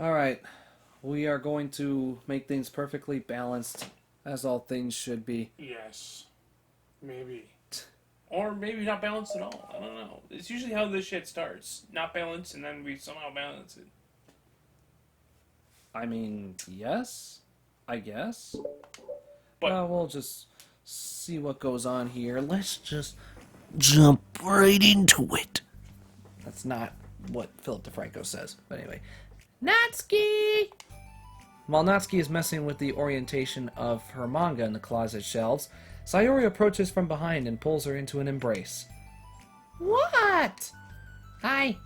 Alright, we are going to make things perfectly balanced, as all things should be. Yes. Maybe. Or maybe not balanced at all. I don't know. It's usually how this shit starts. Not balanced, and then we somehow balance it. I mean, yes? I guess? But, We'll just see what goes on here. Let's just jump right into it. That's not what Philip DeFranco says, but anyway. Natsuki! While Natsuki is messing with the orientation of her manga in the closet shelves, Sayori approaches from behind and pulls her into an embrace. What? Hi.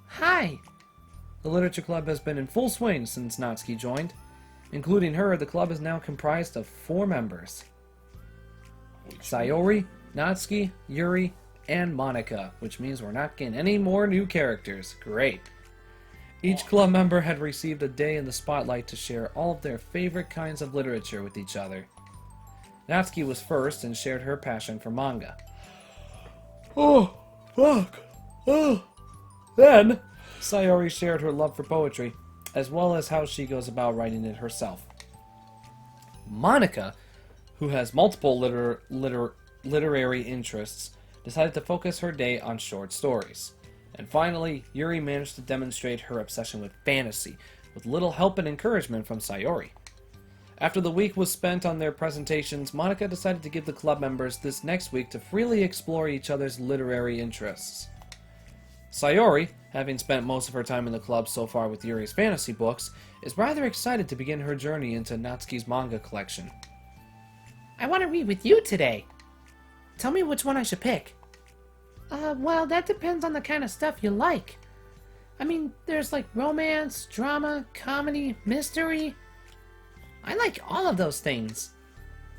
Hi. The literature club has been in full swing since Natsuki joined. Including her, the club is now comprised of 4 members. Sayori, Natsuki, Yuri, and Monica, which means we're not getting any more new characters. Great. Each club member had received a day in the spotlight to share all of their favorite kinds of literature with each other. Natsuki was first and shared her passion for manga. Oh, fuck. Oh. Then, Sayori shared her love for poetry, as well as how she goes about writing it herself. Monica, who has multiple literary interests, decided to focus her day on short stories. And finally, Yuri managed to demonstrate her obsession with fantasy, with little help and encouragement from Sayori. After the week was spent on their presentations, Monica decided to give the club members this next week to freely explore each other's literary interests. Sayori, having spent most of her time in the club so far with Yuri's fantasy books, is rather excited to begin her journey into Natsuki's manga collection. I want to read with you today. Tell me which one I should pick. Well, that depends on the kind of stuff you like. I mean, there's like romance, drama, comedy, mystery. I like all of those things.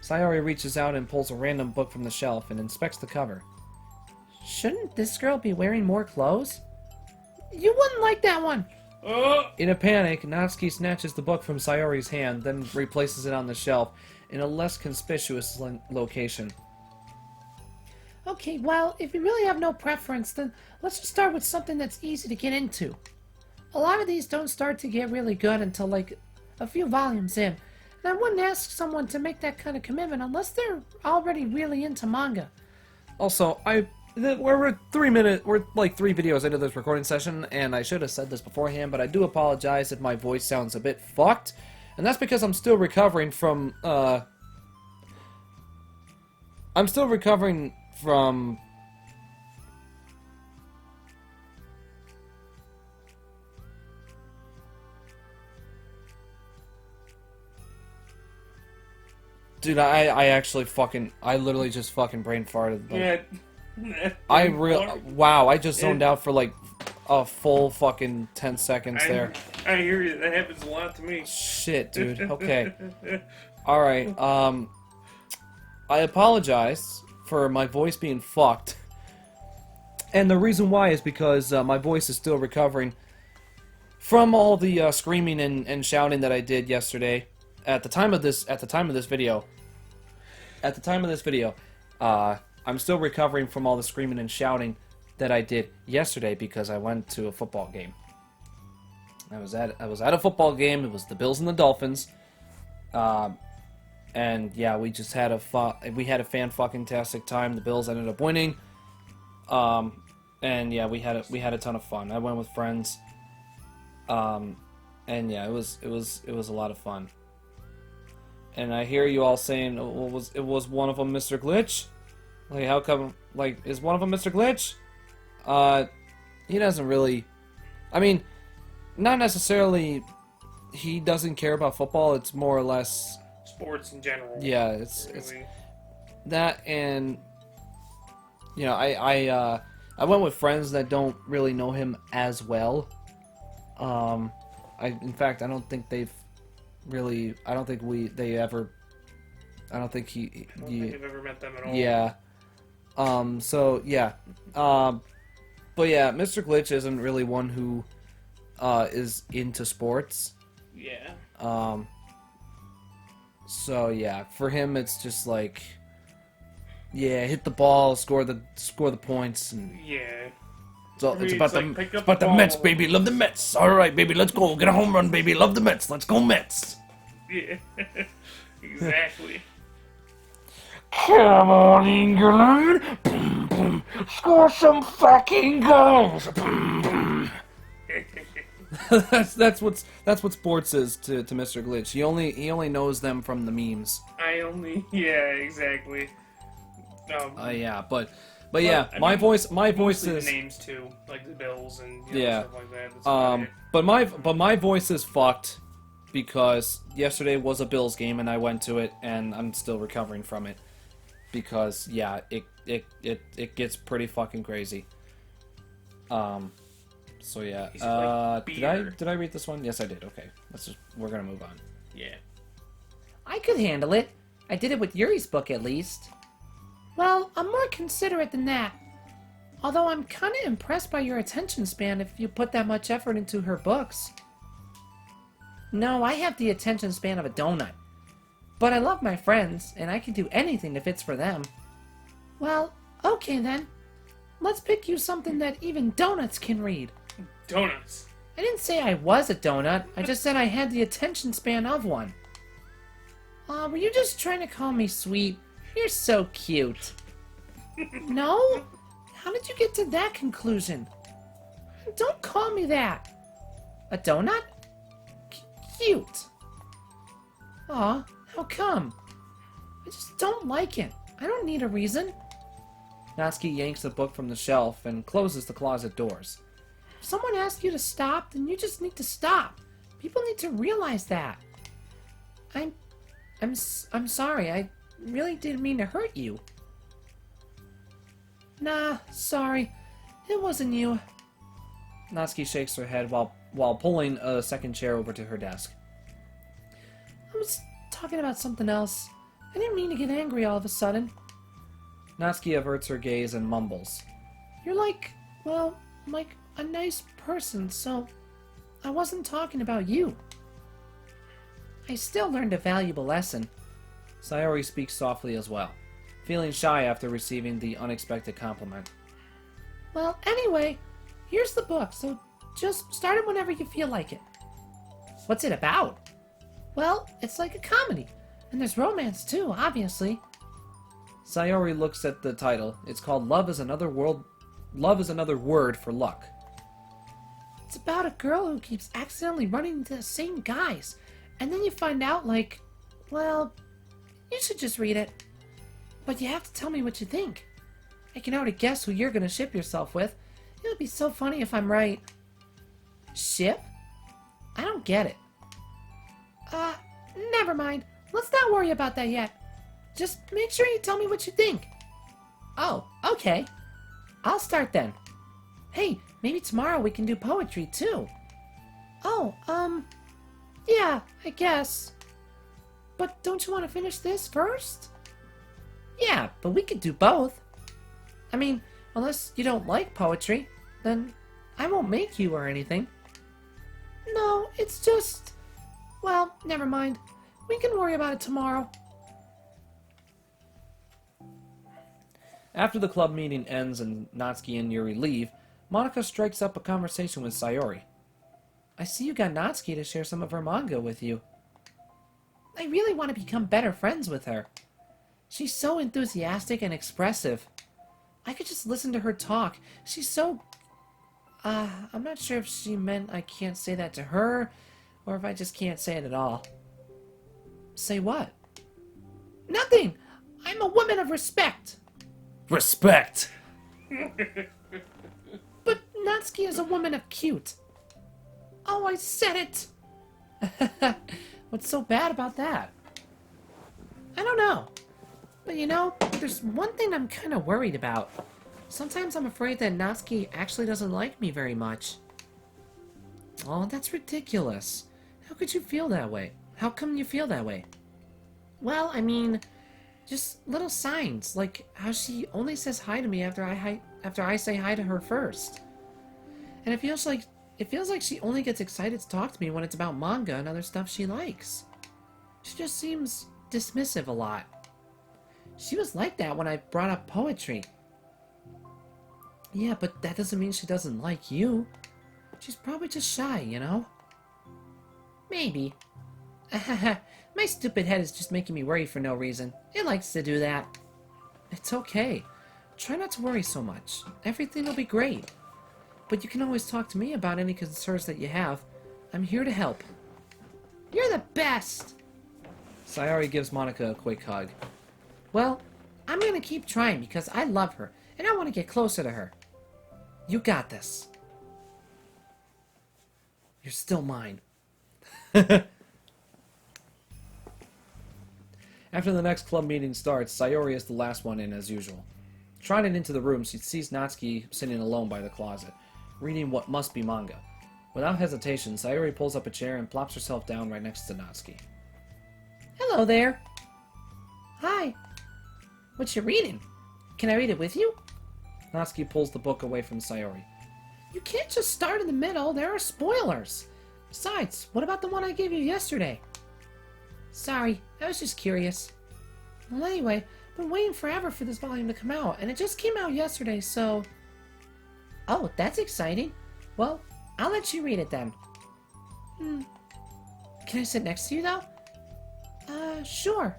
Sayori reaches out and pulls a random book from the shelf and inspects the cover. Shouldn't this girl be wearing more clothes? You wouldn't like that one. In a panic, Natsuki snatches the book from Sayori's hand, then replaces it on the shelf in a less conspicuous location. Okay, well, if you really have no preference, then let's just start with something that's easy to get into. A lot of these don't start to get really good until like a few volumes in, and I wouldn't ask someone to make that kind of commitment unless they're already really into manga. Also, we're 3 minutes, we're like 3 videos into this recording session, and I should have said this beforehand, but I do apologize if my voice sounds a bit fucked, and that's because I'm still recovering from, Dude, I actually I literally just fucking brain farted. Like, yeah. Wow, I just zoned out for like a full fucking 10 seconds there. I hear you. That happens a lot to me. Shit, dude. Okay. Alright, I apologize for my voice being fucked. And the reason why is because my voice is still recovering from all the screaming and shouting that I did yesterday. At the time of this video, I'm still recovering from all the screaming and shouting that I did yesterday because I went to a football game. I was at a football game. It was the Bills and the Dolphins, and yeah, we just had a fan-fucking-tastic time. The Bills ended up winning, and yeah, we had a ton of fun. I went with friends, and yeah, it was a lot of fun. And I hear you all saying, it was one of them Mr. Glitch? Like, how come, like, is one of them Mr. Glitch? He doesn't really, I mean, not necessarily, he doesn't care about football, it's more or less sports in general. Yeah, it's that, and, you know, I went with friends that don't really know him as well. In fact, I don't think they've really, I don't think they've ever met them at all. Yeah. So, yeah. But yeah, Mr. Glitch isn't really one who, is into sports. Yeah. So yeah, for him it's just like, yeah, hit the ball, score the points, and yeah. So For me, it's about like, the pick it's up about the the ball. Mets, baby. Love the Mets. All right, baby. Let's go. Get a home run, baby. Love the Mets. Let's go Mets. Yeah, exactly. Come on, England. Boom, boom. Score some fucking goals. Boom, boom. That's what sports is to Mr. Glitch. He only knows them from the memes. Yeah, exactly. Yeah, but yeah, I my mean, voice mostly is the names too, like the Bills and yeah. stuff like that. That's about it. But my voice is fucked because yesterday was a Bills game and I went to it and I'm still recovering from it because yeah, it gets pretty fucking crazy. So yeah. Is it like beer? Did I read this one? Yes, I did. Okay. We're gonna move on. Yeah. I could handle it. I did it with Yuri's book, at least. Well, I'm more considerate than that. Although I'm kinda impressed by your attention span if you put that much effort into her books. No, I have the attention span of a donut. But I love my friends, and I can do anything if it's for them. Well, okay then. Let's pick you something that even donuts can read. Donuts. I didn't say I was a donut, I just said I had the attention span of one. Were you just trying to call me sweet? You're so cute. No? How did you get to that conclusion? Don't call me that. A donut? Cute. Aw, how come? I just don't like it. I don't need a reason. Natsuki yanks the book from the shelf and closes the closet doors. If someone asks you to stop, then you just need to stop. People need to realize that. I'm sorry. I really didn't mean to hurt you. Nah, sorry. It wasn't you. Natsuki shakes her head while pulling a second chair over to her desk. I was talking about something else. I didn't mean to get angry all of a sudden. Natsuki averts her gaze and mumbles. You're like a nice person, so I wasn't talking about you. I still learned a valuable lesson. Sayori speaks softly as well, feeling shy after receiving the unexpected compliment. Well, anyway, here's the book, so just start it whenever you feel like it. What's it about? Well, it's like a comedy, and there's romance too, obviously. Sayori looks at the title. It's called Love is Another Word for Luck. It's about a girl who keeps accidentally running into the same guys, and then you find out, well, you should just read it. But you have to tell me what you think. I can already guess who you're gonna ship yourself with. It would be so funny if I'm right. Ship? I don't get it. Never mind. Let's not worry about that yet. Just make sure you tell me what you think. Oh, okay. I'll start then. Hey, maybe tomorrow we can do poetry too. Oh, yeah, I guess. But don't you want to finish this first? Yeah, but we could do both. I mean, unless you don't like poetry, then I won't make you or anything. No, it's just... Well, never mind. We can worry about it tomorrow. After the club meeting ends and Natsuki and Yuri leave, Monica strikes up a conversation with Sayori. I see you got Natsuki to share some of her manga with you. I really want to become better friends with her. She's so enthusiastic and expressive. I could just listen to her talk. She's so... I'm not sure if she meant I can't say that to her, or if I just can't say it at all. Say what? Nothing! I'm a woman of respect! Respect! But Natsuki is a woman of cute. Oh, I said it! What's so bad about that? I don't know. But there's one thing I'm kind of worried about. Sometimes I'm afraid that Natsuki actually doesn't like me very much. Oh, that's ridiculous. How could you feel that way? How come you feel that way? Well, I mean, just little signs, like how she only says hi to me after I say hi to her first. And it feels like she only gets excited to talk to me when it's about manga and other stuff she likes. She just seems dismissive a lot. She was like that when I brought up poetry. Yeah, but that doesn't mean she doesn't like you. She's probably just shy, you know? Maybe. My stupid head is just making me worry for no reason. It likes to do that. It's okay. Try not to worry so much. Everything will be great. But you can always talk to me about any concerns that you have. I'm here to help. You're the best! Sayori gives Monica a quick hug. Well, I'm gonna keep trying because I love her, and I want to get closer to her. You got this. You're still mine. After the next club meeting starts, Sayori is the last one in as usual. Trotting into the room, she sees Natsuki sitting alone by the closet, reading what must be manga. Without hesitation, Sayori pulls up a chair and plops herself down right next to Natsuki. Hello there. Hi. What you reading? Can I read it with you? Natsuki pulls the book away from Sayori. You can't just start in the middle. There are spoilers. Besides, what about the one I gave you yesterday? Sorry, I was just curious. Well, anyway, I've been waiting forever for this volume to come out, and it just came out yesterday, so... Oh, that's exciting. Well, I'll let you read it then. Can I sit next to you, though? Sure.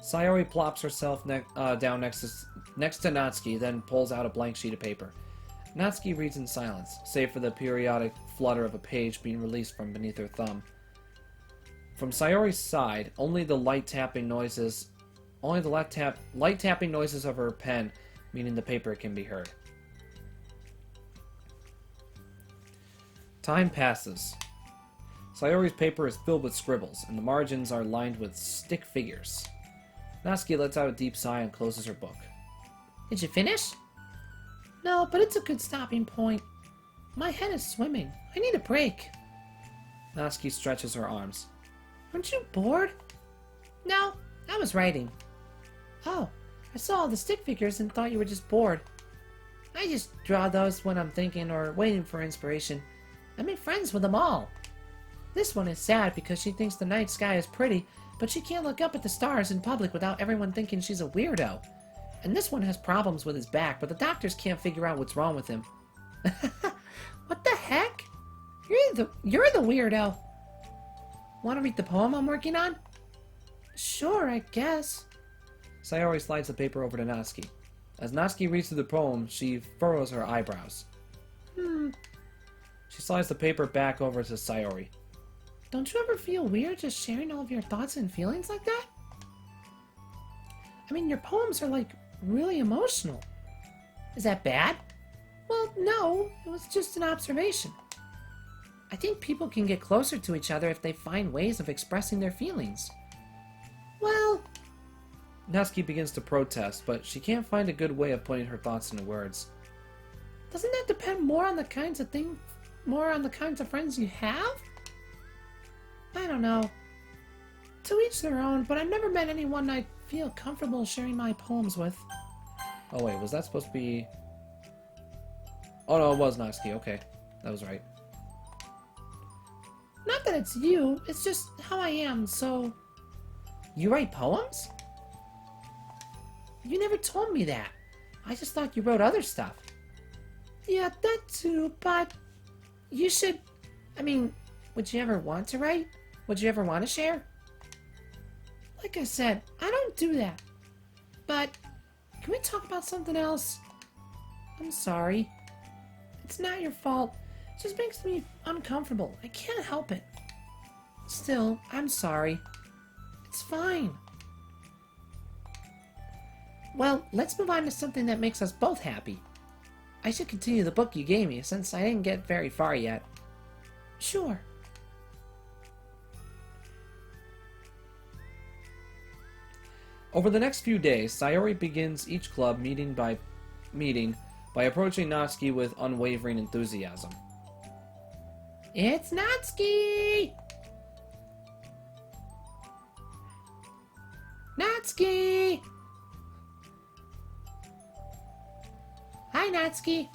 Sayori plops herself down next to Natsuki, then pulls out a blank sheet of paper. Natsuki reads in silence, save for the periodic flutter of a page being released from beneath her thumb. From Sayori's side, only the light tapping noises of her pen, meaning the paper, can be heard. Time passes. Sayori's paper is filled with scribbles, and the margins are lined with stick figures. Natsuki lets out a deep sigh and closes her book. Did you finish? No, but it's a good stopping point. My head is swimming. I need a break. Natsuki stretches her arms. Aren't you bored? No, I was writing. Oh, I saw all the stick figures and thought you were just bored. I just draw those when I'm thinking or waiting for inspiration. I made friends with them all. This one is sad because she thinks the night sky is pretty, but she can't look up at the stars in public without everyone thinking she's a weirdo. And this one has problems with his back, but the doctors can't figure out what's wrong with him. What the heck? You're the weirdo. Want to read the poem I'm working on? Sure, I guess. Sayori slides the paper over to Natsuki. As Natsuki reads through the poem, she furrows her eyebrows. She slides the paper back over to Sayori. Don't you ever feel weird just sharing all of your thoughts and feelings like that? I mean, your poems are like really emotional. Is that bad? Well, no, it was just an observation. I think people can get closer to each other if they find ways of expressing their feelings. Well... Natsuki begins to protest, but she can't find a good way of putting her thoughts into words. Doesn't that depend more on the kinds of friends you have? I don't know. To each their own, but I've never met anyone I'd feel comfortable sharing my poems with. Oh wait, was that supposed to be... Oh no, it was Natsuki, okay. That was right. Not that it's you, it's just how I am, so... You write poems? You never told me that. I just thought you wrote other stuff. Yeah, that too, but... You should... I mean, would you ever want to write? Would you ever want to share? Like I said, I don't do that. But, can we talk about something else? I'm sorry. It's not your fault. It just makes me uncomfortable. I can't help it. Still, I'm sorry. It's fine. Well, let's move on to something that makes us both happy. I should continue the book you gave me, since I didn't get very far yet. Sure. Over the next few days, Sayori begins each club meeting by approaching Natsuki with unwavering enthusiasm. It's Natsuki! Natsuki! Hi, Natsuki.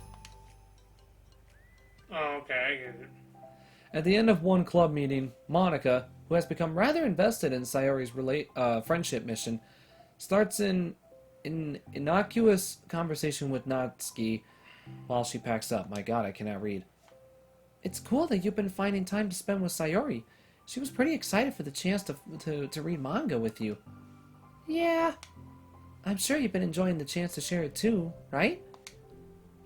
Oh, okay, I get it. At the end of one club meeting, Monica, who has become rather invested in Sayori's friendship mission, starts in innocuous conversation with Natsuki while she packs up. My god, I cannot read. It's cool that you've been finding time to spend with Sayori. She was pretty excited for the chance to read manga with you. Yeah. I'm sure you've been enjoying the chance to share it too, right?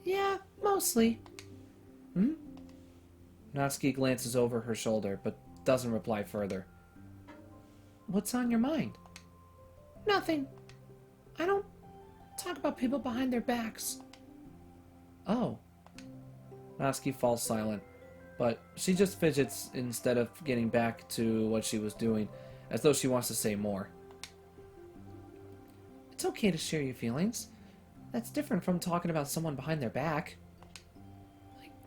Yeah, mostly. Natsuki glances over her shoulder, but doesn't reply further. What's on your mind? Nothing. I don't talk about people behind their backs. Oh. Natsuki falls silent, but she just fidgets instead of getting back to what she was doing, as though she wants to say more. It's okay to share your feelings. That's different from talking about someone behind their back.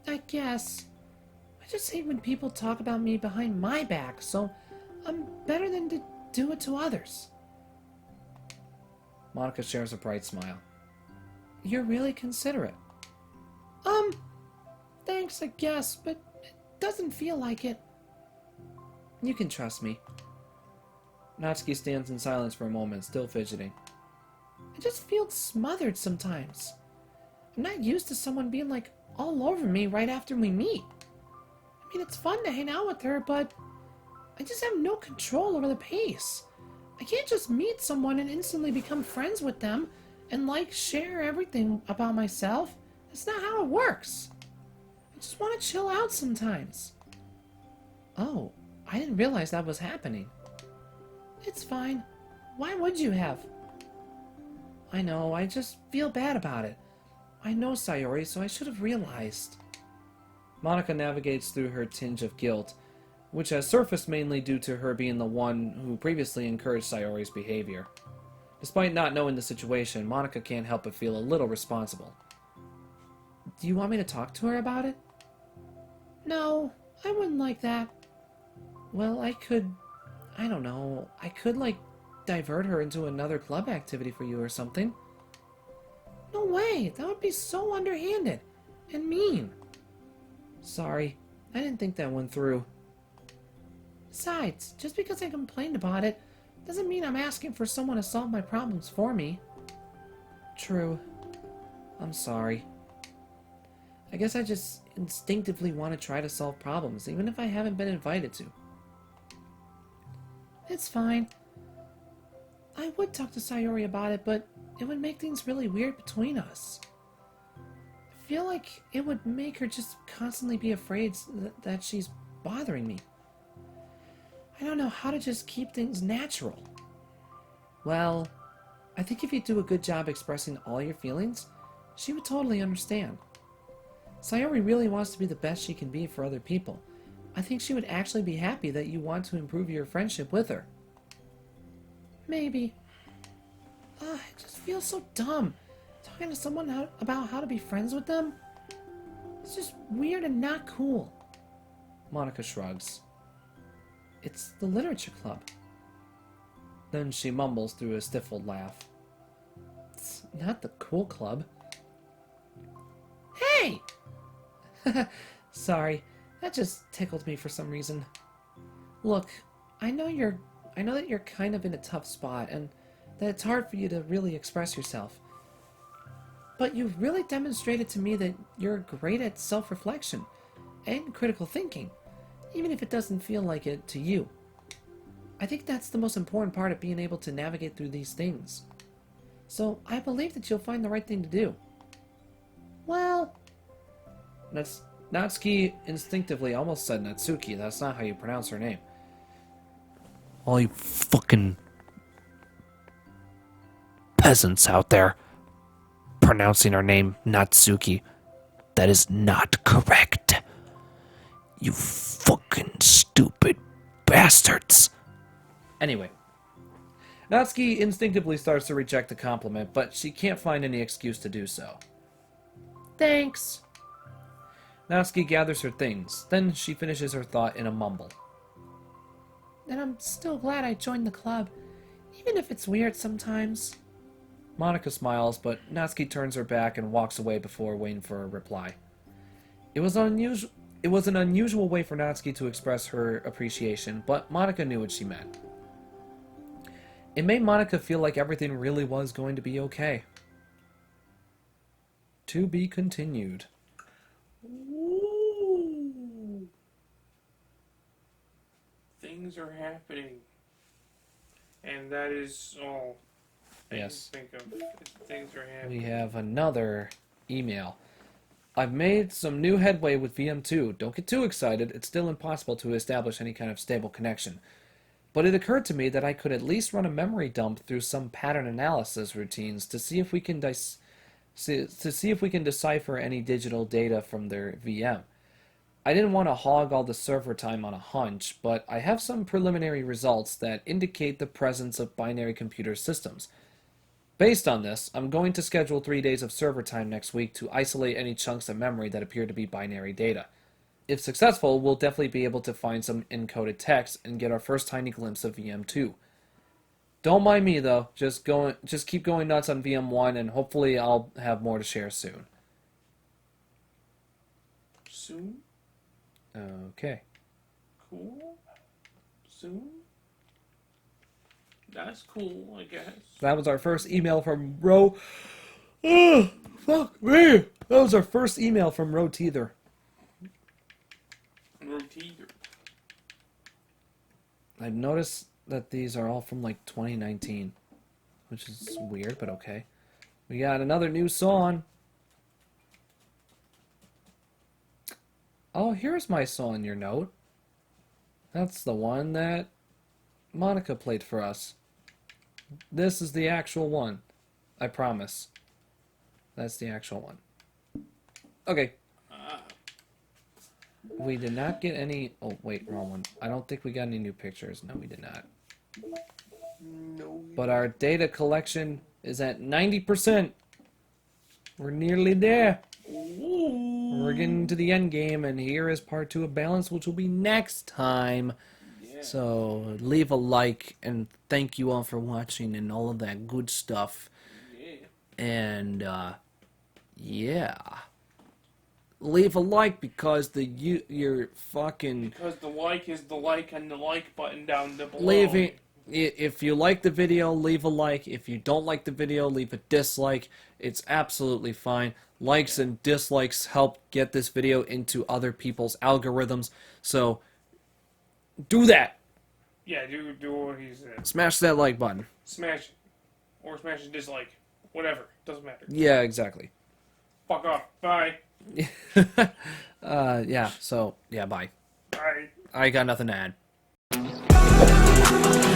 I guess. I just hate when people talk about me behind my back, so I'm better than to do it to others. Monica shares a bright smile. You're really considerate. Thanks, I guess, but it doesn't feel like it. You can trust me. Natsuki stands in silence for a moment, still fidgeting. I just feel smothered sometimes. I'm not used to someone being like all over me right after we meet. I mean, it's fun to hang out with her, but I just have no control over the pace. I can't just meet someone and instantly become friends with them and share everything about myself. That's not how it works. I just want to chill out sometimes. Oh, I didn't realize that was happening. It's fine. Why would you have? I know, I just feel bad about it. I know Sayori, so I should have realized. Monica navigates through her tinge of guilt, which has surfaced mainly due to her being the one who previously encouraged Sayori's behavior. Despite not knowing the situation, Monica can't help but feel a little responsible. Do you want me to talk to her about it? No, I wouldn't like that. Well, I could divert her into another club activity for you or something. No way, that would be so underhanded and mean. Sorry, I didn't think that went through. Besides, just because I complained about it doesn't mean I'm asking for someone to solve my problems for me. True. I'm sorry. I guess I just instinctively want to try to solve problems, even if I haven't been invited to. It's fine. I would talk to Sayori about it, but it would make things really weird between us. I feel like it would make her just constantly be afraid that she's bothering me. I don't know how to just keep things natural. Well, I think if you do a good job expressing all your feelings, she would totally understand. Sayori really wants to be the best she can be for other people. I think she would actually be happy that you want to improve your friendship with her. Maybe. It just feels so dumb. Talking to someone about how to be friends with them? It's just weird and not cool. Monica shrugs. It's the literature club. Then she mumbles through a stifled laugh. It's not the cool club. Hey! Sorry, that just tickled me for some reason. Look, I know that you're kind of in a tough spot and that it's hard for you to really express yourself. But you've really demonstrated to me that you're great at self-reflection and critical thinking, even if it doesn't feel like it to you. I think that's the most important part of being able to navigate through these things. So I believe that you'll find the right thing to do. Well, that's Natsuki instinctively almost said Natsuki. That's not how you pronounce her name. All you fucking peasants out there pronouncing her name Natsuki. That is not correct. You fucking stupid bastards. Anyway, Natsuki instinctively starts to reject the compliment, but she can't find any excuse to do so. Thanks. Natsuki gathers her things, then she finishes her thought in a mumble. And I'm still glad I joined the club, even if it's weird sometimes. Monica smiles, but Natsuki turns her back and walks away before waiting for a reply. It was an unusual way for Natsuki to express her appreciation, but Monica knew what she meant. It made Monica feel like everything really was going to be okay. To be continued. Ooh. Things are happening. And that is all I Yes. can think of. Things are happening. We have another email. I've made some new headway with VM2. Don't get too excited. It's still impossible to establish any kind of stable connection. But it occurred to me that I could at least run a memory dump through some pattern analysis routines to see if we can decipher any digital data from their VM. I didn't want to hog all the server time on a hunch, but I have some preliminary results that indicate the presence of binary computer systems. Based on this, I'm going to schedule 3 days of server time next week to isolate any chunks of memory that appear to be binary data. If successful, we'll definitely be able to find some encoded text and get our first tiny glimpse of VM2. Don't mind me though, just keep going nuts on VM1 and hopefully I'll have more to share soon. Soon? Okay. Cool? Soon? That's cool, I guess. That was our first email from Ro. Oh, fuck me. That was our first email from Ro Teether. Roteater. I've noticed that these are all from like 2019, which is weird, but okay. We got another new song. Oh, here's my song in your note. That's the one that Monica played for us. This is the actual one. I promise. That's the actual one. Okay. We did not get any... Oh, wait, wrong one. I don't think we got any new pictures. No, we did not. No. But our data collection is at 90%. We're nearly there. Ooh. We're getting to the end game, and here is part 2 of Balance, which will be next time. Yeah. So, leave a like, and thank you all for watching, and all of that good stuff. Yeah. And, yeah. Leave a like because you're fucking... Because the like is the like and the like button down the below. Leaving... If you like the video, leave a like. If you don't like the video, leave a dislike. It's absolutely fine. Likes and dislikes help get this video into other people's algorithms. So, do that. Yeah, do what he said. Smash that like button. Smash it. Or smash a dislike. Whatever. Doesn't matter. Yeah, exactly. Fuck off. Bye. Yeah, so, yeah, bye. Bye. I got nothing to add.